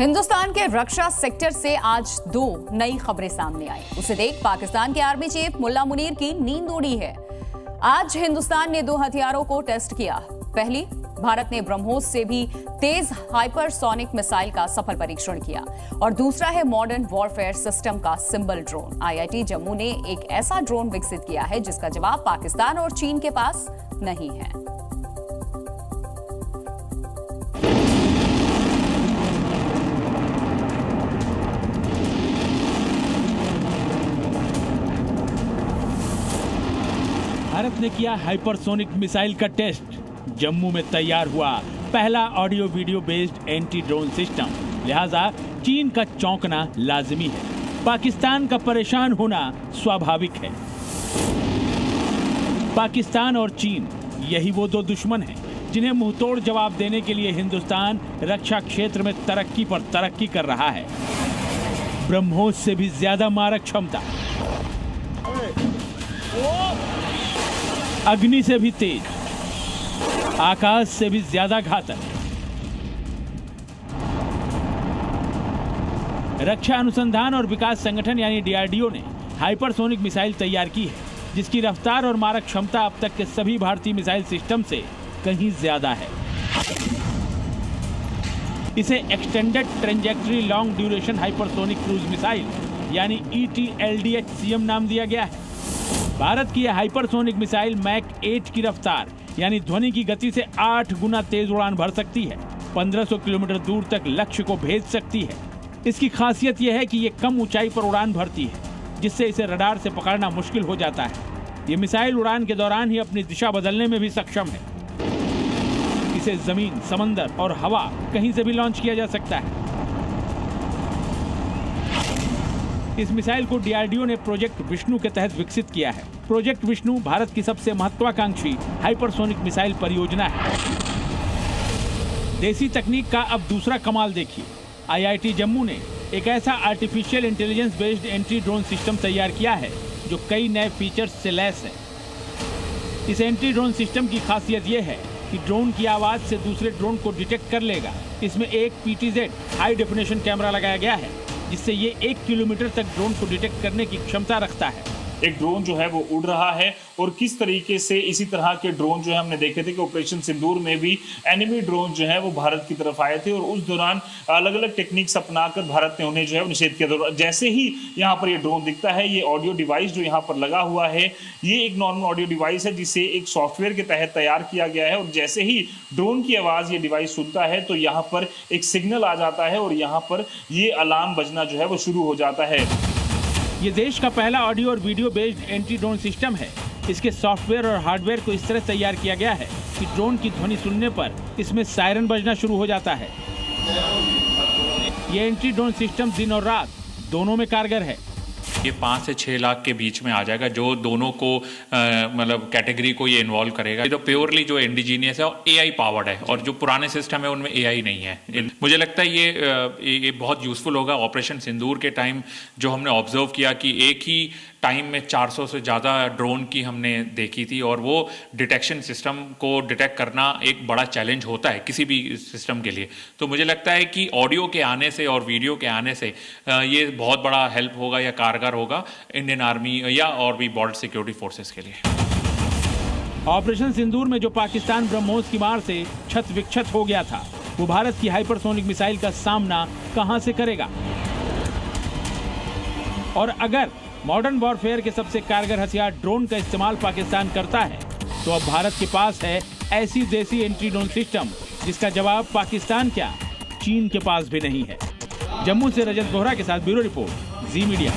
हिंदुस्तान के रक्षा सेक्टर से आज दो नई खबरें सामने आई। उसे देख पाकिस्तान के आर्मी चीफ मुल्ला मुनीर की नींद उड़ी है। आज हिंदुस्तान ने दो हथियारों को टेस्ट किया। पहली, भारत ने ब्रह्मोस से भी तेज हाइपरसोनिक मिसाइल का सफल परीक्षण किया और दूसरा है मॉडर्न वॉरफेयर सिस्टम का सिंबल ड्रोन। IIT जम्मू ने एक ऐसा ड्रोन विकसित किया है जिसका जवाब पाकिस्तान और चीन के पास नहीं है। भारत ने किया हाइपरसोनिक मिसाइल का टेस्ट। जम्मू में तैयार हुआ पहला audio video based anti drone system, लिहाजा चीन का चौंकना लाजिमी है। पाकिस्तान का परेशान होना स्वाभाविक है। पाकिस्तान और चीन, यही वो दो दुश्मन हैं जिन्हें मुंहतोड़ जवाब देने के लिए हिंदुस्तान रक्षा क्षेत्र में तरक्की पर तरक्की कर रहा है। ब्रह्मोस से भी ज्यादा मारक क्षमता, अग्नि से भी तेज, आकाश से भी ज्यादा घातक। रक्षा अनुसंधान और विकास संगठन यानी DRDO ने हाइपरसोनिक मिसाइल तैयार की है, जिसकी रफ्तार और मारक क्षमता अब तक के सभी भारतीय मिसाइल सिस्टम से कहीं ज्यादा है। इसे extended trajectory long duration hypersonic cruise missile यानी ETLDH-CM नाम दिया गया है। भारत की यह हाइपरसोनिक मिसाइल मैक 8 की रफ्तार यानी ध्वनि की गति से 8 गुना तेज उड़ान भर सकती है। 1500 किलोमीटर दूर तक लक्ष्य को भेज सकती है। इसकी खासियत यह है कि यह कम ऊंचाई पर उड़ान भरती है, जिससे इसे रडार से पकड़ना मुश्किल हो जाता है। यह मिसाइल उड़ान के दौरान ही अपनी दिशा बदलने में भी सक्षम है। इसे जमीन, समंदर और हवा कहीं से भी लॉन्च किया जा सकता है। इस मिसाइल को DRDO ने प्रोजेक्ट विष्णु के तहत विकसित किया है। प्रोजेक्ट विष्णु भारत की सबसे महत्वाकांक्षी हाइपरसोनिक मिसाइल परियोजना है। देसी तकनीक का अब दूसरा कमाल देखिए। IIT जम्मू ने एक ऐसा artificial intelligence based anti drone system तैयार किया है जो कई नए फीचर्स से लैस है। इस एंटी ड्रोन सिस्टम की खासियत यह है कि ड्रोन की आवाज से दूसरे ड्रोन को डिटेक्ट कर लेगा। इसमें एक PTZ हाई डेफिनेशन कैमरा लगाया गया है, जिससे ये 1 किलोमीटर तक ड्रोन को डिटेक्ट करने की क्षमता रखता है। एक ड्रोन जो है वो उड़ रहा है और किस तरीके से इसी तरह के ड्रोन जो है हमने देखे थे कि ऑपरेशन सिंदूर में भी एनिमी ड्रोन जो है वो भारत की तरफ आए थे और उस दौरान अलग अलग टेक्निक्स अपनाकर भारत ने उन्हें जो है निषेध किया। जैसे ही यहाँ पर ये ड्रोन दिखता है, ये ऑडियो डिवाइस जो यहाँ पर लगा हुआ है, ये एक नॉर्मल ऑडियो डिवाइस है जिसे एक सॉफ्टवेयर के तहत तैयार किया गया है। और जैसे ही ड्रोन की आवाज़ ये डिवाइस सुनता है तो यहाँ पर एक सिग्नल आ जाता है और यहाँ पर ये अलार्म बजना जो है वो शुरू हो जाता है। ये देश का पहला ऑडियो और video based anti drone system है। इसके सॉफ्टवेयर और हार्डवेयर को इस तरह तैयार किया गया है कि ड्रोन की ध्वनि सुनने पर इसमें सायरन बजना शुरू हो जाता है। ये एंटी ड्रोन सिस्टम दिन और रात दोनों में कारगर है। ये 5 से 6 लाख के बीच में आ जाएगा, जो दोनों को मतलब कैटेगरी को ये इन्वॉल्व करेगा। ये तो प्योरली जो इंडिजीनियस है और AI पावर्ड है, और जो पुराने सिस्टम है उनमें AI नहीं है। मुझे लगता है ये बहुत यूजफुल होगा। ऑपरेशन सिंदूर के टाइम जो हमने ऑब्जर्व किया कि एक ही टाइम में 400 से ज़्यादा ड्रोन की हमने देखी थी, और वो डिटेक्शन सिस्टम को डिटेक्ट करना एक बड़ा चैलेंज होता है किसी भी सिस्टम के लिए। तो मुझे लगता है कि ऑडियो के आने से और वीडियो के आने से ये बहुत बड़ा हेल्प होगा या कारगर होगा इंडियन आर्मी या और भी बॉर्डर सिक्योरिटी फोर्सेस के लिए। ऑपरेशन सिंदूर में जो पाकिस्तान ब्रह्मोस की मार से छत विक्षत हो गया था, वो भारत की हाइपरसोनिक मिसाइल का सामना कहां से करेगा? और अगर मॉडर्न वॉरफेयर के सबसे कारगर हथियार ड्रोन का इस्तेमाल पाकिस्तान करता है, तो अब भारत के पास है ऐसी देसी एंटी ड्रोन सिस्टम जिसका जवाब पाकिस्तान क्या, चीन के पास भी नहीं है। जम्मू से रजत बोहरा के साथ ब्यूरो रिपोर्ट, जी मीडिया।